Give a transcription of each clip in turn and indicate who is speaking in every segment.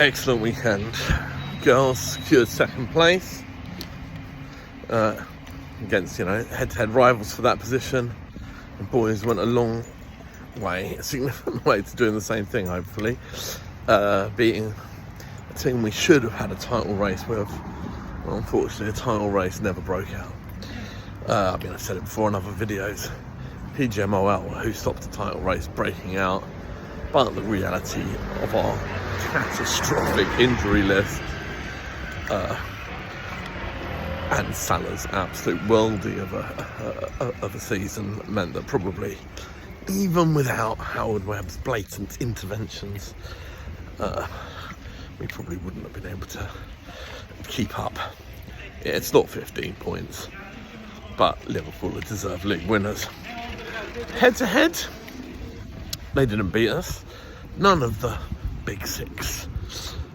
Speaker 1: excellent weekend. Girls secured second place against, head-to-head rivals for that position. The boys went a long way, a significant way to doing the same thing, hopefully. Beating a team we should have had a title race with. Well, unfortunately, a title race never broke out. I've said it before in other videos. PGMOL, who stopped the title race breaking out. But the reality of our catastrophic injury list and Salah's absolute worldie of a season meant that probably, even without Howard Webb's blatant interventions, we probably wouldn't have been able to keep up. Yeah, it's not 15 points, but Liverpool are deserved league winners. Head to head, they didn't beat us. None of the big six,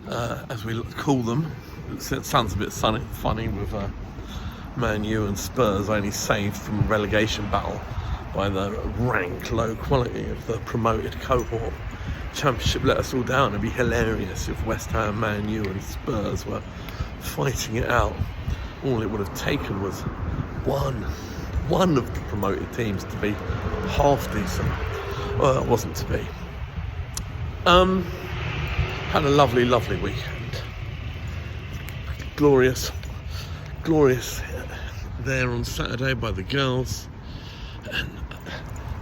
Speaker 1: as we call them. It sounds a bit funny with Man U and Spurs only saved from a relegation battle by the rank low quality of the promoted cohort. Championship let us all down. It'd be hilarious if West Ham, Man U and Spurs were fighting it out. All it would have taken was one of the promoted teams to be half decent. Well, it wasn't to be. Had a lovely weekend. Glorious there on Saturday by the girls. And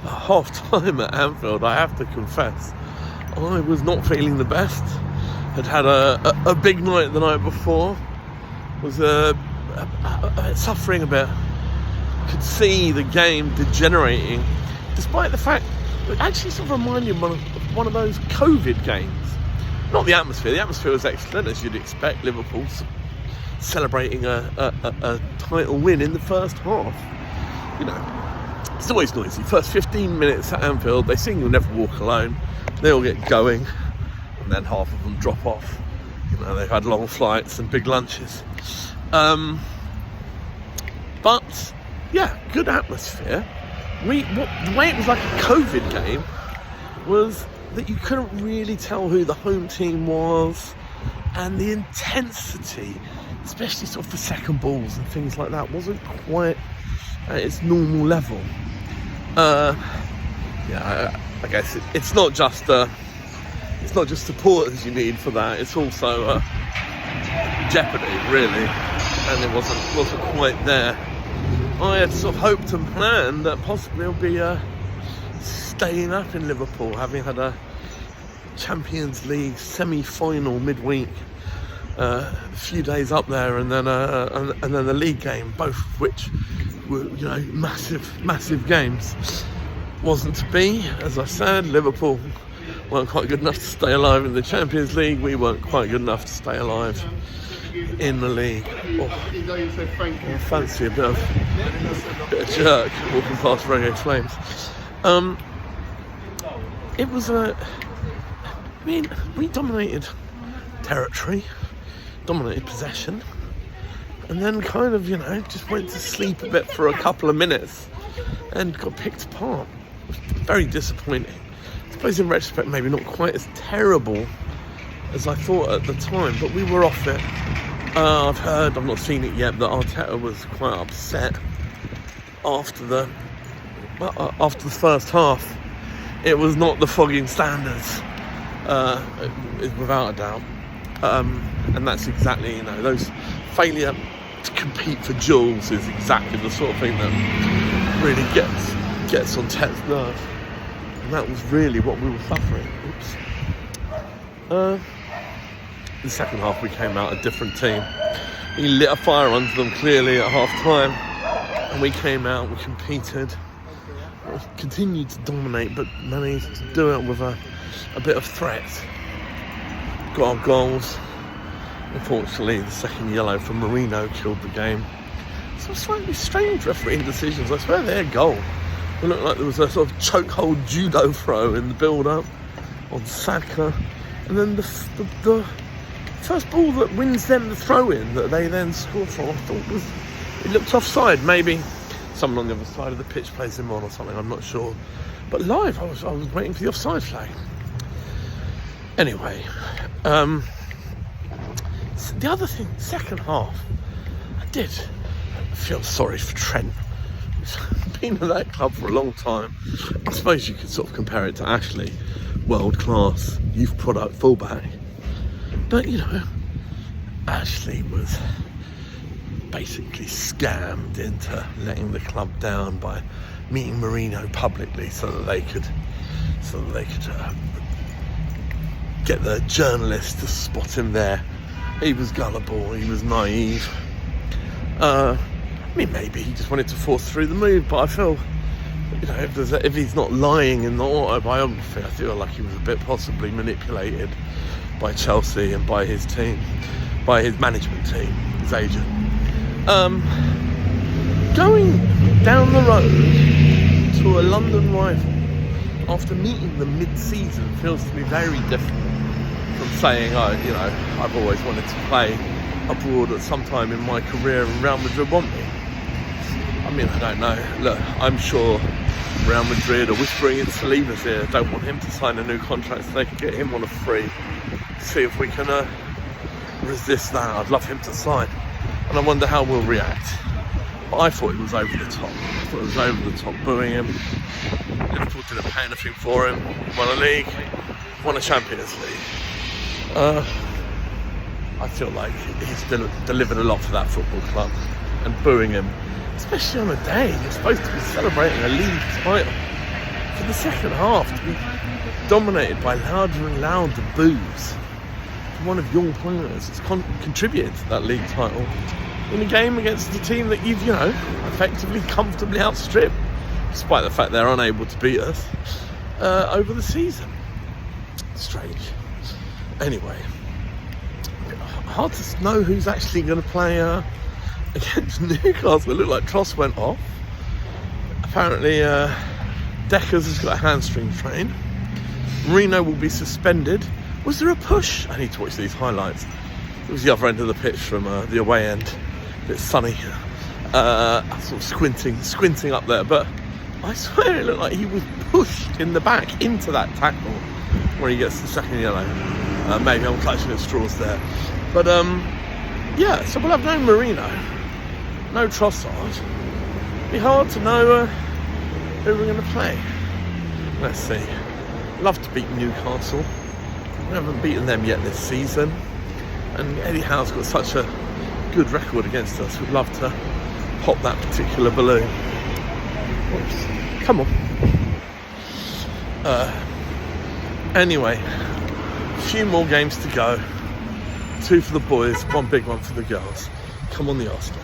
Speaker 1: at half time at Anfield, I have to confess, I was not feeling the best. Had a big night the night before. Was suffering a bit. Could see the game degenerating, despite the fact it actually sort of reminded me of one of those COVID games. Not the atmosphere. The atmosphere was excellent, as you'd expect. Liverpool celebrating a title win in the first half. It's always noisy. First 15 minutes at Anfield, they sing "You'll Never Walk Alone." They all get going, and then half of them drop off. They've had long flights and big lunches. But yeah, good atmosphere. The way it was like a COVID game was that you couldn't really tell who the home team was, and the intensity, especially sort of the second balls and things like that, wasn't quite at its normal level. I guess it's not just supporters you need for that. It's also jeopardy, really, and it wasn't quite there. I had sort of hoped and planned that possibly it'll be staying up in Liverpool, having had a Champions League semi-final midweek, a few days up there, and then the league game, both of which were massive games. Wasn't to be, as I said. Liverpool weren't quite good enough to stay alive in the Champions League. We weren't quite good enough to stay alive in the league. I fancy a bit of jerk walking past Reggae Flames. It was we dominated territory, dominated possession, and then kind of, just went to sleep a bit for a couple of minutes and got picked apart. It was very disappointing. I suppose in retrospect, maybe not quite as terrible as I thought at the time, but we were off it. I've not seen it yet, that Arteta was quite upset after the first half. It was not the fogging standards, without a doubt. And that's exactly, those failure to compete for jewels is exactly the sort of thing that really gets on Tet's nerve. And that was really what we were suffering. The second half we came out a different team. He lit a fire under them clearly at half time, and we came out, we competed, we continued to dominate, but managed to do it with a bit of threat. Got our goals. Unfortunately, the second yellow from Marino killed the game. Some slightly strange refereeing decisions. I swear their goal, it looked like there was a sort of chokehold judo throw in the build-up on Saka, and then the first ball that wins them the throw-in that they then score from, I thought it looked offside. Maybe someone on the other side of the pitch plays him on or something, I'm not sure. But live, I was waiting for the offside flag. Anyway, The other thing, second half, I did feel sorry for Trent. He's been at that club for a long time. I suppose you could sort of compare it to Ashley, world class youth product fullback. But Ashley was basically scammed into letting the club down by meeting Marino publicly so that they could get the journalists to spot him there. He was gullible, he was naive. Maybe he just wanted to force through the move, but I feel, if he's not lying in the autobiography, I feel like he was a bit possibly manipulated by Chelsea and by his team, by his management team, his agent. Going down the road to a London rival after meeting them mid-season feels to me very different from saying, I've always wanted to play abroad at some time in my career and Real Madrid want me. I don't know. Look, I'm sure Real Madrid are whispering in Saliba's ear, don't want him to sign a new contract so they can get him on a free. See if we can resist that. I'd love him to sign. And I wonder how we'll react. But I thought it was over the top. I thought it was over the top, booing him. Liverpool didn't pay anything for him. Won a league, won a Champions League. I feel like he's delivered a lot for that football club. And booing him, especially on a day you're supposed to be celebrating a league title, for the second half to be dominated by louder and louder boos from one of your players that's contributed to that league title in a game against the team that you've, effectively comfortably outstripped, despite the fact they're unable to beat us over the season. Strange. Anyway, hard to know who's actually going to play against Newcastle. It looked like Tross went off. Apparently, Deckers has got a hamstring strain. Marino will be suspended. Was there a push? I need to watch these highlights. It was the other end of the pitch from the away end. A bit sunny. Sort of squinting up there. But I swear it looked like he was pushed in the back into that tackle where he gets the second yellow. Maybe I'm clutching at straws there. But, so we'll have no Marino. No Trossard. It'll be hard to know who we're going to play. Let's see. Love to beat Newcastle. We haven't beaten them yet this season. And Eddie Howe's got such a good record against us. We'd love to pop that particular balloon. Oops. Come on. Anyway, a few more games to go. 2 for the boys, 1 big one for the girls. Come on, the Arsenal.